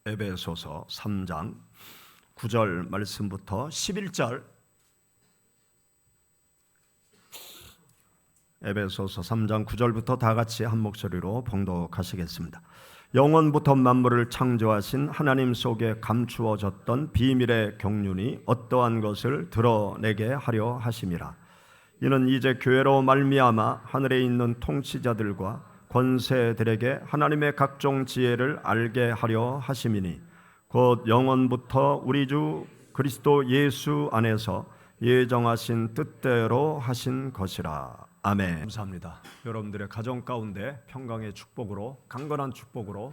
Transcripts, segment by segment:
에베소서 3장 9절 말씀부터 11절, 에베소서 3장 9절부터 다 같이 한 목소리로 봉독하시겠습니다. 영원부터 만물을 창조하신 하나님 속에 감추어졌던 비밀의 경륜이 어떠한 것을 드러내게 하려 하심이라. 이는 이제 교회로 말미암아 하늘에 있는 통치자들과 권세들에게 하나님의 각종 지혜를 알게 하려 하심이니 곧 영원부터 우리 주 그리스도 예수 안에서 예정하신 뜻대로 하신 것이라. 아멘. 감사합니다. 여러분들의 가정 가운데 평강의 축복으로, 강건한 축복으로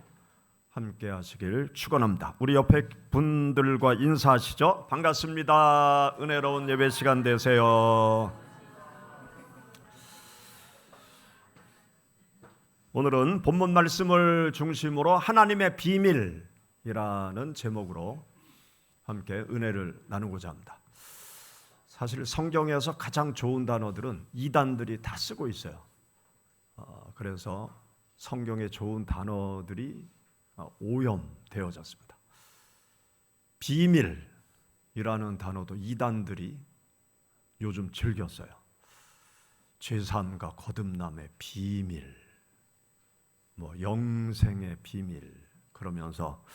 함께 하시길 축원합니다. 우리 옆에 분들과 인사하시죠. 반갑습니다. 은혜로운 예배 시간 되세요. 오늘은 본문 말씀을 중심으로 하나님의 비밀이라는 제목으로 함께 은혜를 나누고자 합니다. 사실 성경에서 가장 좋은 단어들은 이단들이 다 쓰고 있어요. 그래서 성경의 좋은 단어들이 오염되어졌습니다. 비밀이라는 단어도 이단들이 요즘 즐겨 써요. 죄사함과 거듭남의 비밀, 영생의 비밀, 그러면서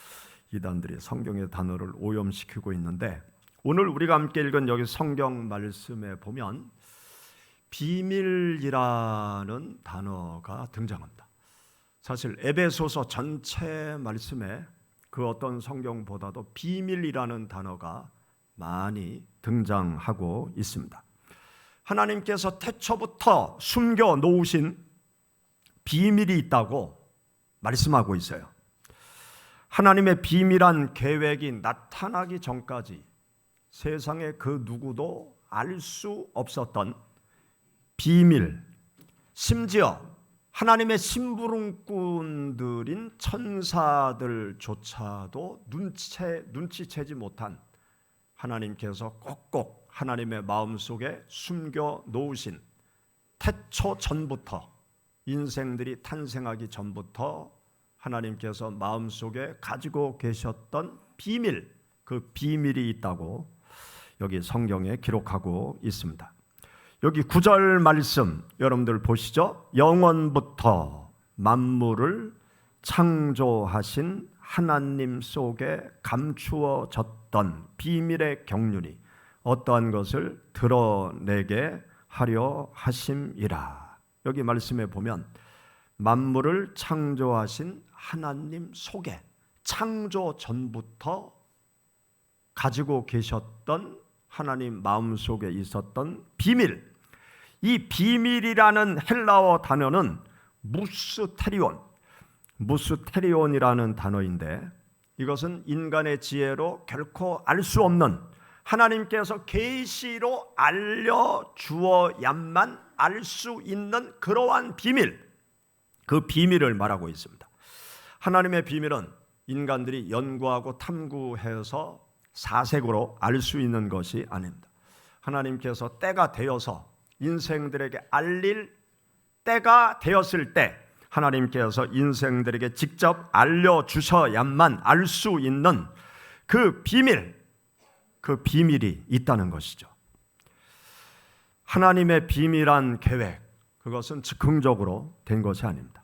이단들이 성경의 단어를 오염시키고 있는데, 오늘 우리가 함께 읽은 여기 성경 말씀에 보면 비밀이라는 단어가 등장합니다. 사실 에베소서 전체 말씀에 그 어떤 성경보다도 비밀이라는 단어가 많이 등장하고 있습니다. 하나님께서 태초부터 숨겨 놓으신 비밀이 있다고 말씀하고 있어요. 하나님의 비밀한 계획이 나타나기 전까지 세상에 그 누구도 알 수 없었던 비밀, 심지어 하나님의 심부름꾼들인 천사들조차도 눈치채지 못한 하나님께서 꼭꼭 하나님의 마음속에 숨겨 놓으신, 태초 전부터, 인생들이 탄생하기 전부터 하나님께서 마음속에 가지고 계셨던 비밀, 그 비밀이 있다고 여기 성경에 기록하고 있습니다. 여기 9절 말씀 여러분들 보시죠. 영원부터 만물을 창조하신 하나님 속에 감추어졌던 비밀의 경륜이 어떠한 것을 드러내게 하려 하심이라. 여기 말씀에 보면 만물을 창조하신 하나님 속에, 창조 전부터 가지고 계셨던 하나님 마음속에 있었던 비밀, 이 비밀이라는 헬라어 단어는 무스테리온이라는 단어인데, 이것은 인간의 지혜로 결코 알 수 없는, 하나님께서 계시로 알려주어야만 알 수 있는 그러한 비밀, 그 비밀을 말하고 있습니다. 하나님의 비밀은 인간들이 연구하고 탐구해서 사색으로 알 수 있는 것이 아닙니다. 하나님께서 때가 되어서 인생들에게 알릴 때가 되었을 때 하나님께서 인생들에게 직접 알려주셔야만 알 수 있는 그 비밀, 그 비밀이 있다는 것이죠. 하나님의 비밀한 계획, 그것은 즉흥적으로 된 것이 아닙니다.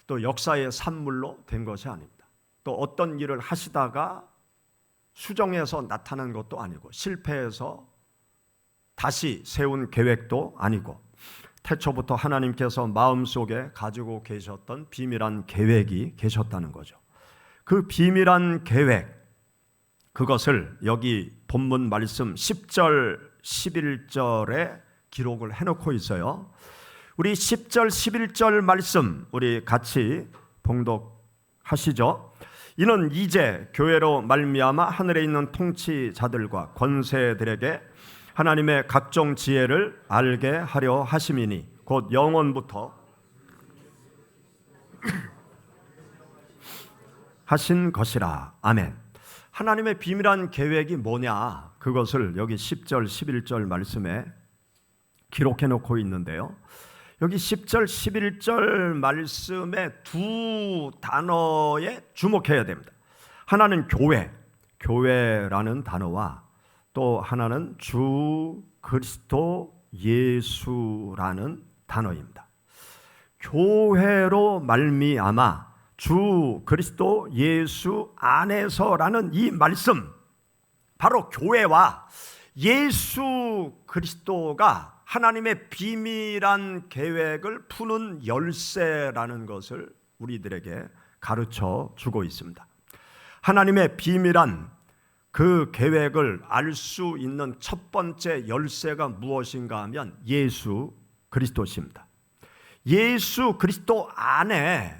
또 역사의 산물로 된 것이 아닙니다. 또 어떤 일을 하시다가 수정해서 나타난 것도 아니고, 실패해서 다시 세운 계획도 아니고, 태초부터 하나님께서 마음속에 가지고 계셨던 비밀한 계획이 계셨다는 거죠. 그 비밀한 계획, 그것을 여기 본문 말씀 10절, 11절에 기록을 해놓고 있어요. 우리 10절, 11절 말씀 우리 같이 봉독하시죠. 이는 이제 교회로 말미암아 하늘에 있는 통치자들과 권세들에게 하나님의 각종 지혜를 알게 하려 하심이니 곧 영원부터 하신 것이라. 아멘. 하나님의 비밀한 계획이 뭐냐, 그것을 여기 10절, 11절 말씀에 기록해 놓고 있는데요. 여기 10절, 11절 말씀의 두 단어에 주목해야 됩니다. 하나는 교회라는 단어와 또 하나는 주 그리스도 예수라는 단어입니다. 교회로 말미암아 주 그리스도 예수 안에서라는 이 말씀, 바로 교회와 예수 그리스도가 하나님의 비밀한 계획을 푸는 열쇠라는 것을 우리들에게 가르쳐 주고 있습니다. 하나님의 비밀한 그 계획을 알 수 있는 첫 번째 열쇠가 무엇인가 하면 예수 그리스도십니다. 예수 그리스도 안에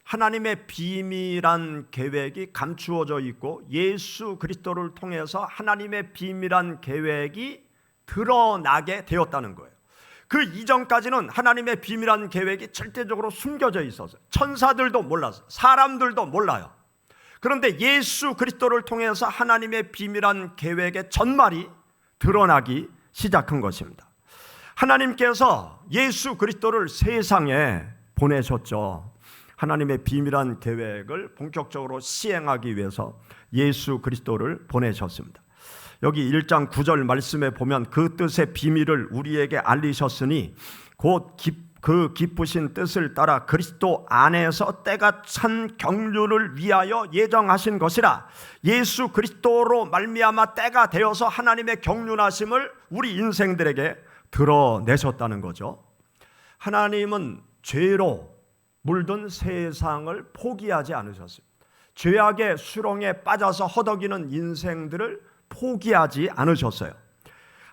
하나님의 비밀한 계획이 감추어져 있고 예수 그리스도를 통해서 하나님의 비밀한 계획이 드러나게 되었다는 거예요. 그 이전까지는 하나님의 비밀한 계획이 절대적으로 숨겨져 있었어요. 천사들도 몰랐어요. 사람들도 몰라요. 그런데 예수 그리스도를 통해서 하나님의 비밀한 계획의 전말이 드러나기 시작한 것입니다. 하나님께서 예수 그리스도를 세상에 보내셨죠. 하나님의 비밀한 계획을 본격적으로 시행하기 위해서 예수 그리스도를 보내셨습니다. 여기 1장 9절 말씀에 보면 그 뜻의 비밀을 우리에게 알리셨으니 곧 그 기쁘신 뜻을 따라 그리스도 안에서 때가 찬 경륜을 위하여 예정하신 것이라. 예수 그리스도로 말미암아 때가 되어서 하나님의 경륜하심을 우리 인생들에게 드러내셨다는 거죠. 하나님은 죄로 물든 세상을 포기하지 않으셨습니다. 죄악의 수렁에 빠져서 허덕이는 인생들을 포기하지 않으셨어요.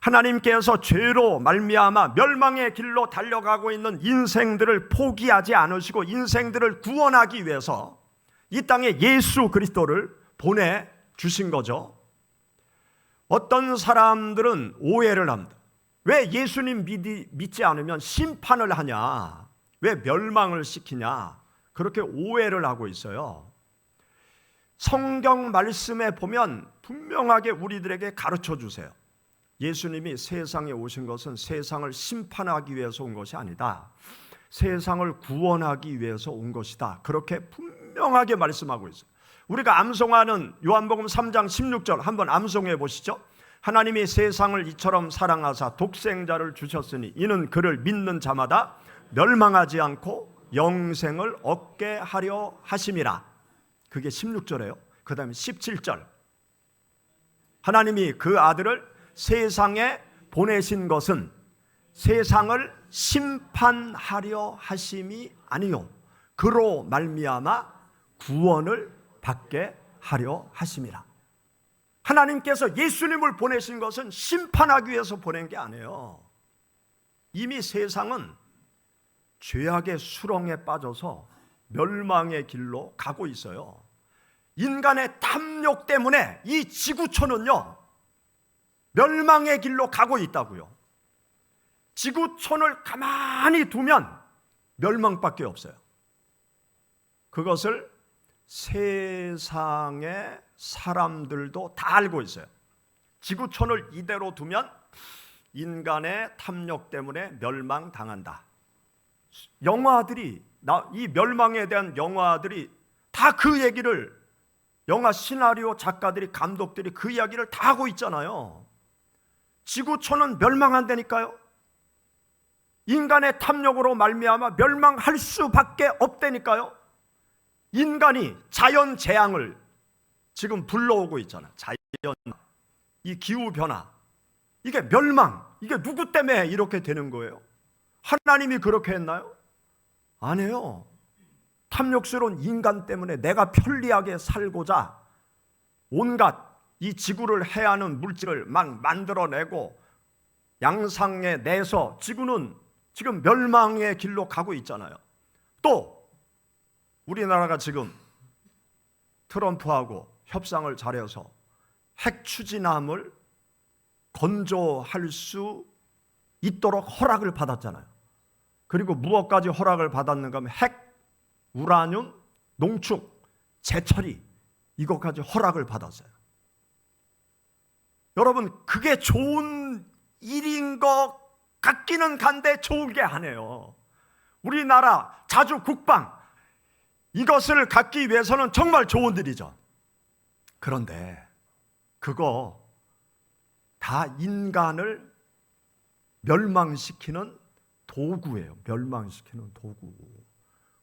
하나님께서 죄로 말미암아 멸망의 길로 달려가고 있는 인생들을 포기하지 않으시고 인생들을 구원하기 위해서 이 땅에 예수 그리스도를 보내주신 거죠. 어떤 사람들은 오해를 합니다. 왜 예수님 믿지 않으면 심판을 하냐? 왜 멸망을 시키냐? 그렇게 오해를 하고 있어요. 성경 말씀에 보면 분명하게 우리들에게 가르쳐 주세요. 예수님이 세상에 오신 것은 세상을 심판하기 위해서 온 것이 아니다. 세상을 구원하기 위해서 온 것이다. 그렇게 분명하게 말씀하고 있어요. 우리가 암송하는 요한복음 3장 16절 한번 암송해 보시죠. 하나님이 세상을 이처럼 사랑하사 독생자를 주셨으니 이는 그를 믿는 자마다 멸망하지 않고 영생을 얻게 하려 하심이라. 그게 16절이에요. 그 다음에 17절. 하나님이 그 아들을 세상에 보내신 것은 세상을 심판하려 하심이 아니요 그로 말미암아 구원을 받게 하려 하심이라. 하나님께서 예수님을 보내신 것은 심판하기 위해서 보낸 게 아니에요. 이미 세상은 죄악의 수렁에 빠져서 멸망의 길로 가고 있어요. 인간의 탐욕 때문에 이 지구촌은요 멸망의 길로 가고 있다고요. 지구촌을 가만히 두면 멸망밖에 없어요. 그것을 세상의 사람들도 다 알고 있어요. 지구촌을 이대로 두면 인간의 탐욕 때문에 멸망당한다. 영화들이 이 멸망에 대한 영화들이 다 그 얘기를, 영화 시나리오 작가들이, 감독들이 그 이야기를 다 하고 있잖아요. 지구촌은 멸망한다니까요. 인간의 탐욕으로 말미암아 멸망할 수밖에 없다니까요. 인간이 자연 재앙을 지금 불러오고 있잖아요. 자연, 이 기후 변화, 이게 멸망, 이게 누구 때문에 이렇게 되는 거예요? 하나님이 그렇게 했나요? 아니에요. 탐욕스러운 인간 때문에 내가 편리하게 살고자 온갖 이 지구를 해하는 물질을 막 만들어내고 양상에 내서 지구는 지금 멸망의 길로 가고 있잖아요. 또 우리나라가 지금 트럼프하고 협상을 잘해서 핵 추진함을 건조할 수 있도록 허락을 받았잖아요. 그리고 무엇까지 허락을 받았는가 하면 핵, 우라늄, 농축, 재처리 이것까지 허락을 받았어요. 여러분, 그게 좋은 일인 것 같기는 한데 좋은 게 아니에요. 우리나라 자주 국방 이것을 갖기 위해서는 정말 좋은 일이죠. 그런데 그거 다 인간을 멸망시키는 도구예요. 멸망시키는 도구.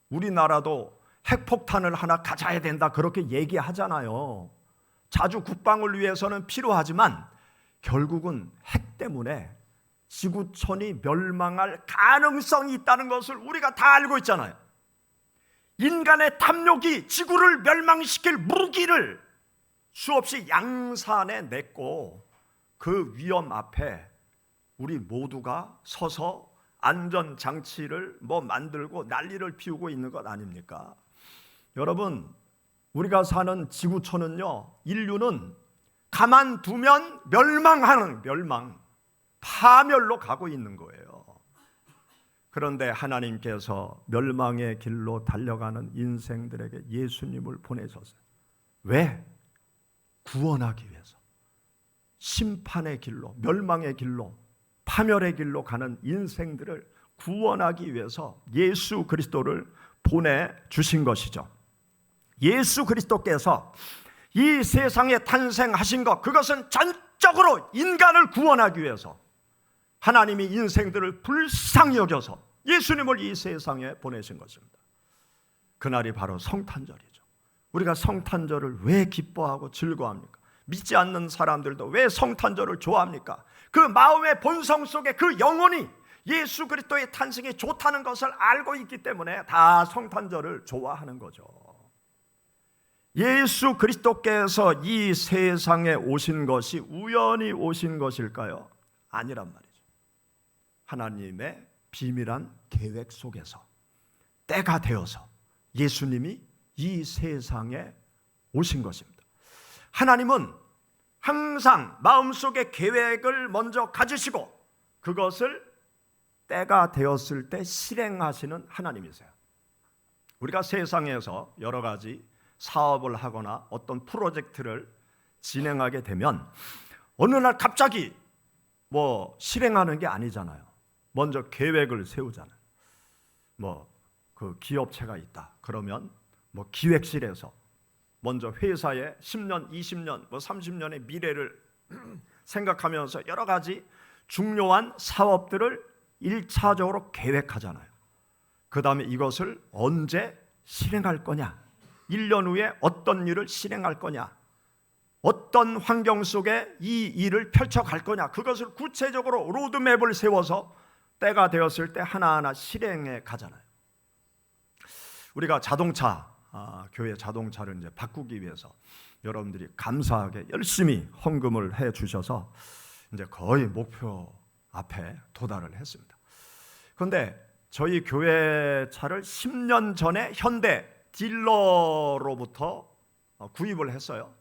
우리나라도 핵폭탄을 하나 가져야 된다 그렇게 얘기하잖아요. 자주 국방을 위해서는 필요하지만 결국은 핵 때문에 지구촌이 멸망할 가능성이 있다는 것을 우리가 다 알고 있잖아요. 인간의 탐욕이 지구를 멸망시킬 무기를 수없이 양산해 냈고 그 위험 앞에 우리 모두가 서서 안전장치를 만들고 난리를 피우고 있는 것 아닙니까? 여러분, 우리가 사는 지구촌은요, 인류는 가만두면 파멸로 가고 있는 거예요. 그런데 하나님께서 멸망의 길로 달려가는 인생들에게 예수님을 보내셨어요. 왜? 구원하기 위해서. 심판의 길로, 멸망의 길로, 파멸의 길로 가는 인생들을 구원하기 위해서 예수 그리스도를 보내주신 것이죠. 예수 그리스도께서 이 세상에 탄생하신 것, 그것은 전적으로 인간을 구원하기 위해서 하나님이 인생들을 불쌍히 여겨서 예수님을 이 세상에 보내신 것입니다. 그날이 바로 성탄절이죠. 우리가 성탄절을 왜 기뻐하고 즐거워합니까? 믿지 않는 사람들도 왜 성탄절을 좋아합니까? 그 마음의 본성 속에 그 영혼이 예수 그리스도의 탄생이 좋다는 것을 알고 있기 때문에 다 성탄절을 좋아하는 거죠. 예수 그리스도께서 이 세상에 오신 것이 우연히 오신 것일까요? 아니란 말이죠. 하나님의 비밀한 계획 속에서 때가 되어서 예수님이 이 세상에 오신 것입니다. 하나님은 항상 마음속에 계획을 먼저 가지시고 그것을 때가 되었을 때 실행하시는 하나님이세요. 우리가 세상에서 여러 가지 사업을 하거나 어떤 프로젝트를 진행하게 되면 어느 날 갑자기 실행하는 게 아니잖아요. 먼저 계획을 세우잖아요. 그 기업체가 있다. 그러면 기획실에서 먼저 회사의 10년, 20년, 30년의 미래를 생각하면서 여러 가지 중요한 사업들을 1차적으로 계획하잖아요. 그 다음에 이것을 언제 실행할 거냐, 1년 후에 어떤 일을 실행할 거냐, 어떤 환경 속에 이 일을 펼쳐갈 거냐, 그것을 구체적으로 로드맵을 세워서 때가 되었을 때 하나하나 실행해 가잖아요. 우리가 교회 자동차를 이제 바꾸기 위해서 여러분들이 감사하게 열심히 헌금을 해 주셔서 이제 거의 목표 앞에 도달을 했습니다. 그런데 저희 교회 차를 10년 전에 현대 딜러로부터 구입을 했어요.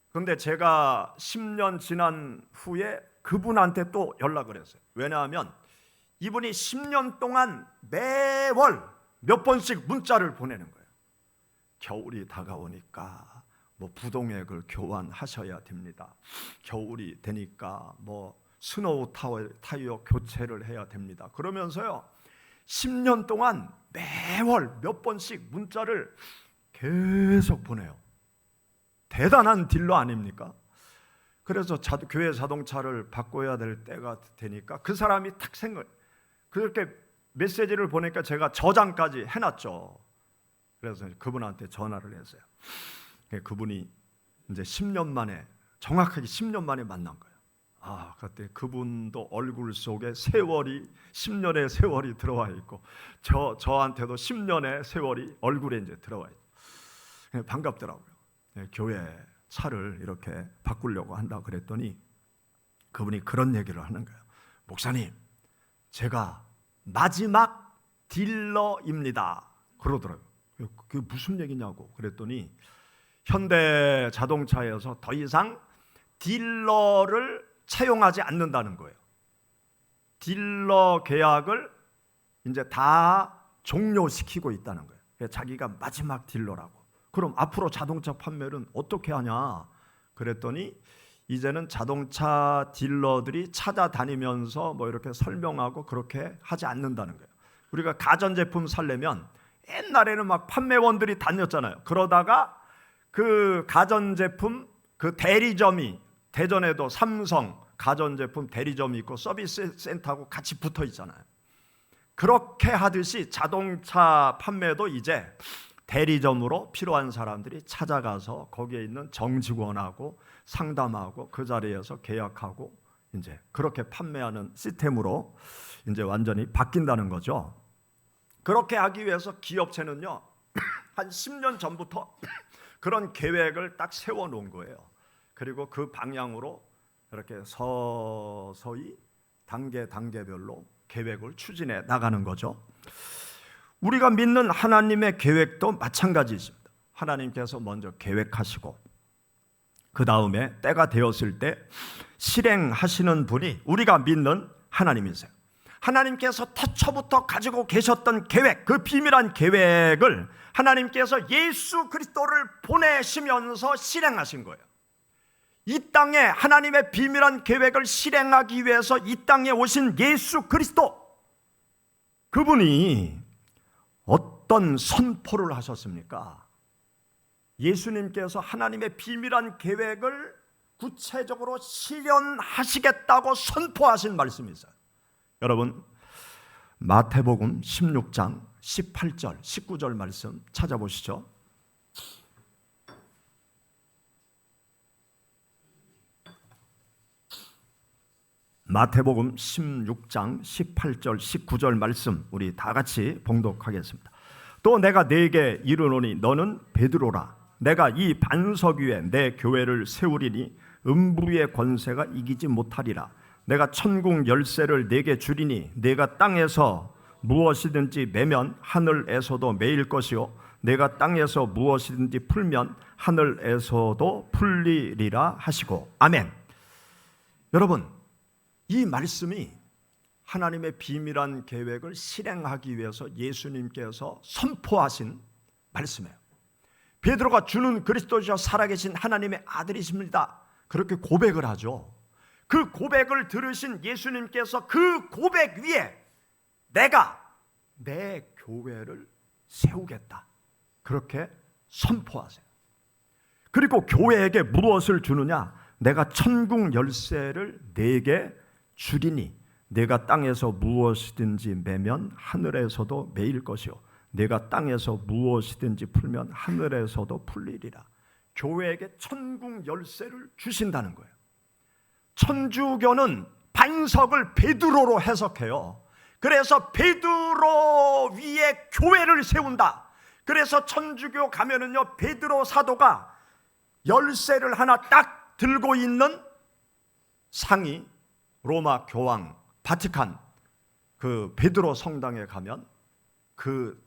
그런데 제가 10년 지난 후에 그분한테 또 연락을 했어요. 왜냐하면 이분이 10년 동안 매월 몇 번씩 문자를 보내는 거예요. 겨울이 다가오니까 부동액을 교환하셔야 됩니다. 겨울이 되니까 스노우 타이어 교체를 해야 됩니다. 그러면서요 10년 동안 매월 몇 번씩 문자를 계속 보내요. 대단한 딜러 아닙니까? 그래서 교회 자동차를 바꿔야 될 때가 되니까 그 사람이 탁 그렇게 메시지를 보니까 제가 저장까지 해놨죠. 그래서 그분한테 전화를 했어요. 그분이 이제 10년 만에, 정확하게 10년 만에 만난 거예요. 그때 그분도 얼굴 속에 10년의 세월이 들어와 있고 저한테도 10년의 세월이 얼굴에 이제 들어와 있고 반갑더라고요. 교회 차를 이렇게 바꾸려고 한다고 그랬더니 그분이 그런 얘기를 하는 거예요. 목사님, 제가 마지막 딜러입니다. 그러더라고요. 그게 무슨 얘기냐고 그랬더니 현대 자동차에서 더 이상 딜러를 채용하지 않는다는 거예요. 딜러 계약을 이제 다 종료시키고 있다는 거예요. 자기가 마지막 딜러라고. 그럼 앞으로 자동차 판매는 어떻게 하냐? 그랬더니 이제는 자동차 딜러들이 찾아다니면서 이렇게 설명하고 그렇게 하지 않는다는 거예요. 우리가 가전제품 살려면 옛날에는 막 판매원들이 다녔잖아요. 그러다가 그 가전제품 그 대리점이, 대전에도 삼성 가전제품 대리점이 있고 서비스 센터하고 같이 붙어 있잖아요. 그렇게 하듯이 자동차 판매도 이제 대리점으로 필요한 사람들이 찾아가서 거기에 있는 정직원하고 상담하고 그 자리에서 계약하고 이제 그렇게 판매하는 시스템으로 이제 완전히 바뀐다는 거죠. 그렇게 하기 위해서 기업체는요, 한 10년 전부터 그런 계획을 딱 세워 놓은 거예요. 그리고 그 방향으로 이렇게 서서히 단계별로 계획을 추진해 나가는 거죠. 우리가 믿는 하나님의 계획도 마찬가지입니다. 하나님께서 먼저 계획하시고 그 다음에 때가 되었을 때 실행하시는 분이 우리가 믿는 하나님이세요. 하나님께서 태초부터 가지고 계셨던 계획, 그 비밀한 계획을 하나님께서 예수 그리스도를 보내시면서 실행하신 거예요. 이 땅에 하나님의 비밀한 계획을 실행하기 위해서 이 땅에 오신 예수 그리스도, 그분이 어떤 선포를 하셨습니까? 예수님께서 하나님의 비밀한 계획을 구체적으로 실현하시겠다고 선포하신 말씀이 있어요. 여러분, 마태복음 16장 18절 19절 말씀 찾아보시죠. 마태복음 16장 18절 19절 말씀 우리 다 같이 봉독하겠습니다. 또 내가 네게 이르노니 너는 베드로라. 내가 이 반석 위에 내 교회를 세우리니 음부의 권세가 이기지 못하리라. 내가 천국 열쇠를 네게 주리니 네가 땅에서 무엇이든지 매면 하늘에서도 매일 것이요 내가 땅에서 무엇이든지 풀면 하늘에서도 풀리리라 하시고. 아멘. 여러분, 이 말씀이 하나님의 비밀한 계획을 실행하기 위해서 예수님께서 선포하신 말씀이에요. 베드로가 주는 그리스도시여 살아계신 하나님의 아들이십니다. 그렇게 고백을 하죠. 그 고백을 들으신 예수님께서 그 고백 위에 내가 내 교회를 세우겠다, 그렇게 선포하세요. 그리고 교회에게 무엇을 주느냐? 내가 천국 열쇠를 네게 주리니 내가 땅에서 무엇이든지 매면 하늘에서도 매일 것이요 내가 땅에서 무엇이든지 풀면 하늘에서도 풀리리라. 교회에게 천국 열쇠를 주신다는 거예요. 천주교는 반석을 베드로로 해석해요. 그래서 베드로 위에 교회를 세운다. 그래서 천주교 가면은요, 베드로 사도가 열쇠를 하나 딱 들고 있는 상이 로마 교황 바티칸 그 베드로 성당에 가면 그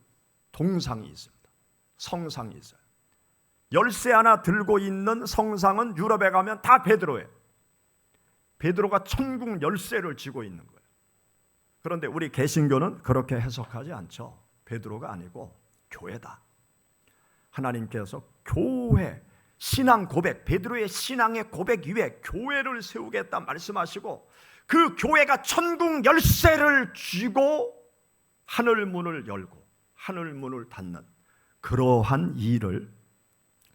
동상이 있습니다. 성상이 있어요. 열쇠 하나 들고 있는 성상은 유럽에 가면 다 베드로예요. 베드로가 천국 열쇠를 쥐고 있는 거예요. 그런데 우리 개신교는 그렇게 해석하지 않죠. 베드로가 아니고 교회다. 하나님께서 교회, 신앙 고백, 베드로의 신앙의 고백 위에 교회를 세우겠다 말씀하시고 그 교회가 천국 열쇠를 쥐고 하늘 문을 열고 하늘 문을 닫는 그러한 일을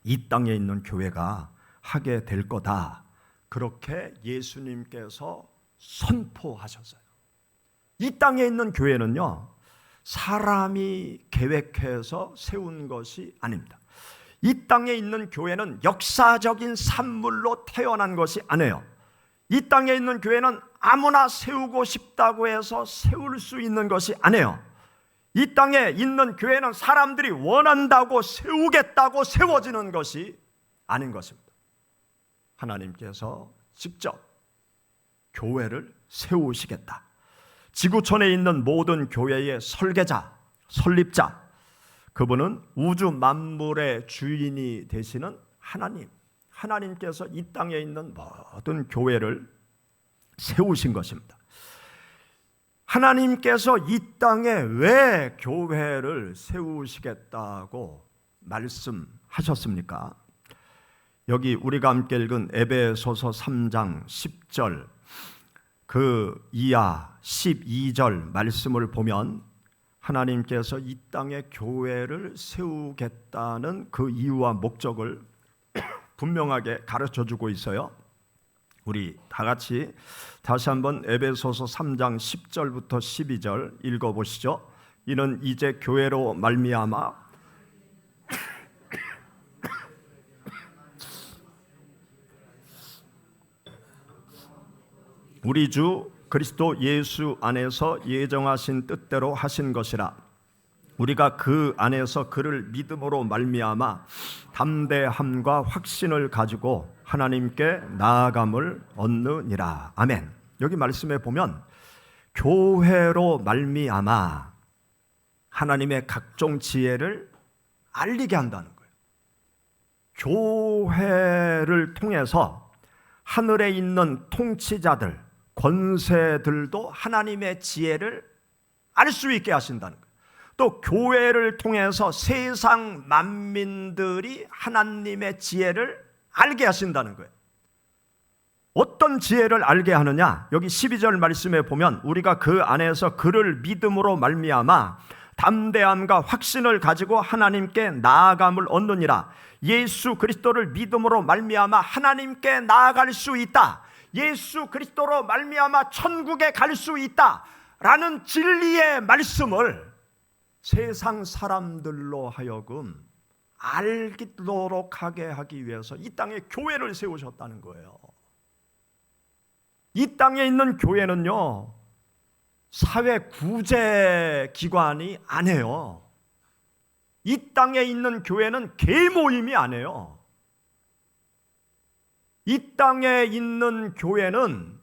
이 땅에 있는 교회가 하게 될 거다. 그렇게 예수님께서 선포하셨어요. 이 땅에 있는 교회는요, 사람이 계획해서 세운 것이 아닙니다. 이 땅에 있는 교회는 역사적인 산물로 태어난 것이 아니에요. 이 땅에 있는 교회는 아무나 세우고 싶다고 해서 세울 수 있는 것이 아니에요. 이 땅에 있는 교회는 사람들이 원한다고 세우겠다고 세워지는 것이 아닌 것입니다. 하나님께서 직접 교회를 세우시겠다. 지구촌에 있는 모든 교회의 설계자, 설립자, 그분은 우주 만물의 주인이 되시는 하나님, 하나님께서 이 땅에 있는 모든 교회를 세우신 것입니다. 하나님께서 이 땅에 왜 교회를 세우시겠다고 말씀하셨습니까? 여기 우리가 함께 읽은 에베소서 3장 10절 그 이하 12절 말씀을 보면 하나님께서 이 땅에 교회를 세우겠다는 그 이유와 목적을 분명하게 가르쳐주고 있어요. 우리 다 같이 다시 한번 에베소서 3장 10절부터 12절 읽어보시죠. 이는 이제 교회로 말미암아 우리 주 그리스도 예수 안에서 예정하신 뜻대로 하신 것이라. 우리가 그 안에서 그를 믿음으로 말미암아 담대함과 확신을 가지고 하나님께 나아감을 얻느니라. 아멘. 여기 말씀에 보면 교회로 말미암아 하나님의 각종 지혜를 알리게 한다는 거예요. 교회를 통해서 하늘에 있는 통치자들, 권세들도 하나님의 지혜를 알 수 있게 하신다는 거예요. 또 교회를 통해서 세상 만민들이 하나님의 지혜를 알게 하신다는 거예요. 어떤 지혜를 알게 하느냐? 여기 12절 말씀에 보면 우리가 그 안에서 그를 믿음으로 말미암아 담대함과 확신을 가지고 하나님께 나아감을 얻느니라. 예수 그리스도를 믿음으로 말미암아 하나님께 나아갈 수 있다. 예수 그리스도로 말미암아 천국에 갈 수 있다라는 진리의 말씀을 세상 사람들로 하여금 알도록 하게 하기 위해서 이 땅에 교회를 세우셨다는 거예요. 이 땅에 있는 교회는요, 사회 구제 기관이 아니에요. 이 땅에 있는 교회는 계모임이 아니에요. 이 땅에 있는 교회는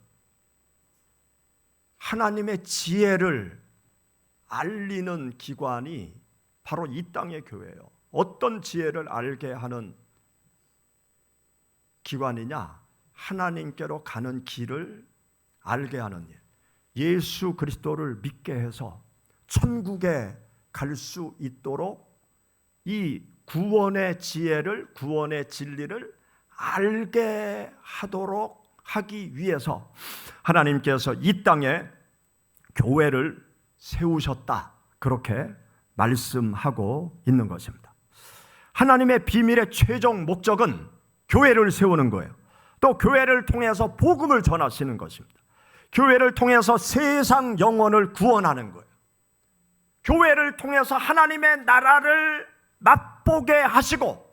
하나님의 지혜를 알리는 기관이 바로 이 땅의 교회예요. 어떤 지혜를 알게 하는 기관이냐? 하나님께로 가는 길을 알게 하는 일. 예수 그리스도를 믿게 해서 천국에 갈 수 있도록 이 구원의 지혜를, 구원의 진리를 알게 하도록 하기 위해서 하나님께서 이 땅에 교회를 세우셨다, 그렇게 말씀하고 있는 것입니다. 하나님의 비밀의 최종 목적은 교회를 세우는 거예요. 또 교회를 통해서 복음을 전하시는 것입니다. 교회를 통해서 세상 영혼을 구원하는 거예요. 교회를 통해서 하나님의 나라를 맛보게 하시고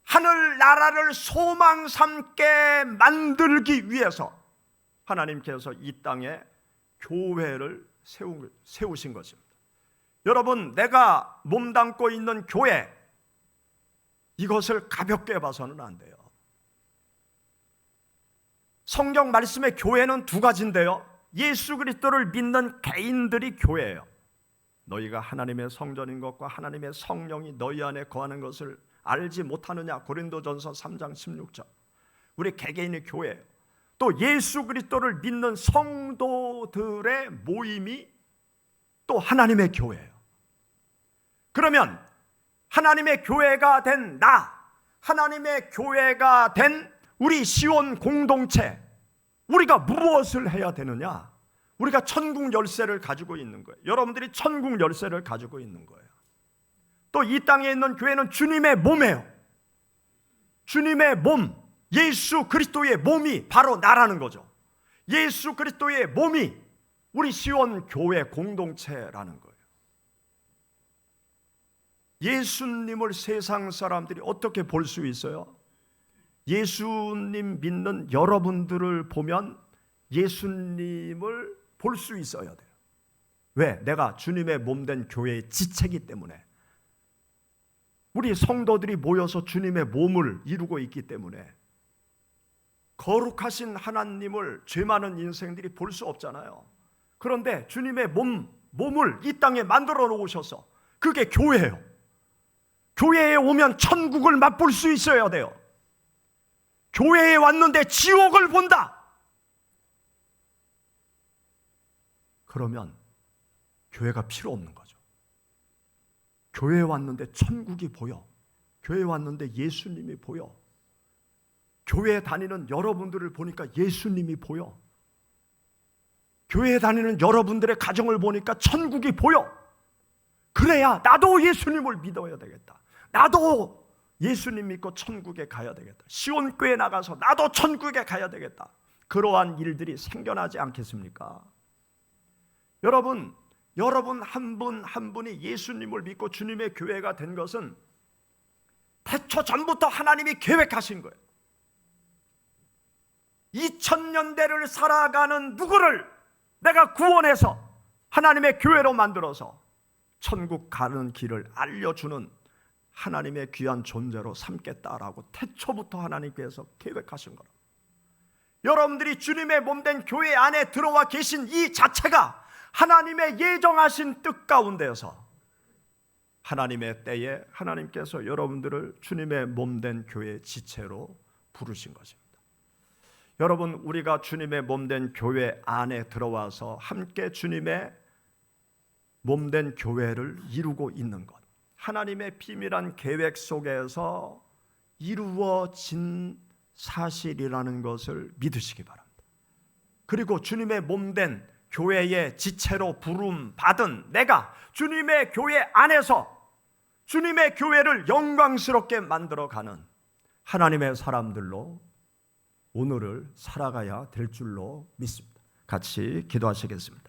하늘 나라를 소망 삼게 만들기 위해서 하나님께서 이 땅에 교회를 세우신 것입니다. 여러분, 내가 몸담고 있는 교회, 이것을 가볍게 봐서는 안 돼요. 성경 말씀의 교회는 두 가지인데요, 예수 그리스도를 믿는 개인들이 교회예요. 너희가 하나님의 성전인 것과 하나님의 성령이 너희 안에 거하는 것을 알지 못하느냐. 고린도전서 3장 16절. 우리 개개인의 교회예요. 또 예수 그리스도를 믿는 성도들의 모임이 또 하나님의 교회예요. 그러면 하나님의 교회가 된 나, 하나님의 교회가 된 우리 시온 공동체, 우리가 무엇을 해야 되느냐? 우리가 천국 열쇠를 가지고 있는 거예요. 여러분들이 천국 열쇠를 가지고 있는 거예요. 또 이 땅에 있는 교회는 주님의 몸이에요. 주님의 몸, 예수 그리스도의 몸이 바로 나라는 거죠. 예수 그리스도의 몸이 우리 시온 교회 공동체라는 거예요. 예수님을 세상 사람들이 어떻게 볼 수 있어요? 예수님 믿는 여러분들을 보면 예수님을 볼 수 있어야 돼요. 왜? 내가 주님의 몸된 교회의 지체이기 때문에. 우리 성도들이 모여서 주님의 몸을 이루고 있기 때문에 거룩하신 하나님을 죄 많은 인생들이 볼 수 없잖아요. 그런데 주님의 몸을 이 땅에 만들어 놓으셔서 그게 교회예요. 교회에 오면 천국을 맛볼 수 있어야 돼요. 교회에 왔는데 지옥을 본다. 그러면 교회가 필요 없는 거죠. 교회에 왔는데 천국이 보여. 교회에 왔는데 예수님이 보여. 교회에 다니는 여러분들을 보니까 예수님이 보여. 교회에 다니는 여러분들의 가정을 보니까 천국이 보여. 그래야 나도 예수님을 믿어야 되겠다. 나도 예수님 믿고 천국에 가야 되겠다. 시온교회 나가서 나도 천국에 가야 되겠다. 그러한 일들이 생겨나지 않겠습니까? 여러분 한 분 한 분이 예수님을 믿고 주님의 교회가 된 것은 태초 전부터 하나님이 계획하신 거예요. 2000년대를 살아가는 누구를 내가 구원해서 하나님의 교회로 만들어서 천국 가는 길을 알려주는 하나님의 귀한 존재로 삼겠다라고 태초부터 하나님께서 계획하신 거라. 여러분들이 주님의 몸된 교회 안에 들어와 계신 이 자체가 하나님의 예정하신 뜻 가운데서 하나님의 때에 하나님께서 여러분들을 주님의 몸된 교회 지체로 부르신 것입니다. 여러분, 우리가 주님의 몸된 교회 안에 들어와서 함께 주님의 몸된 교회를 이루고 있는 것, 하나님의 비밀한 계획 속에서 이루어진 사실이라는 것을 믿으시기 바랍니다. 그리고 주님의 몸된 교회의 지체로 부름 받은 내가 주님의 교회 안에서 주님의 교회를 영광스럽게 만들어가는 하나님의 사람들로 오늘을 살아가야 될 줄로 믿습니다. 같이 기도하시겠습니다.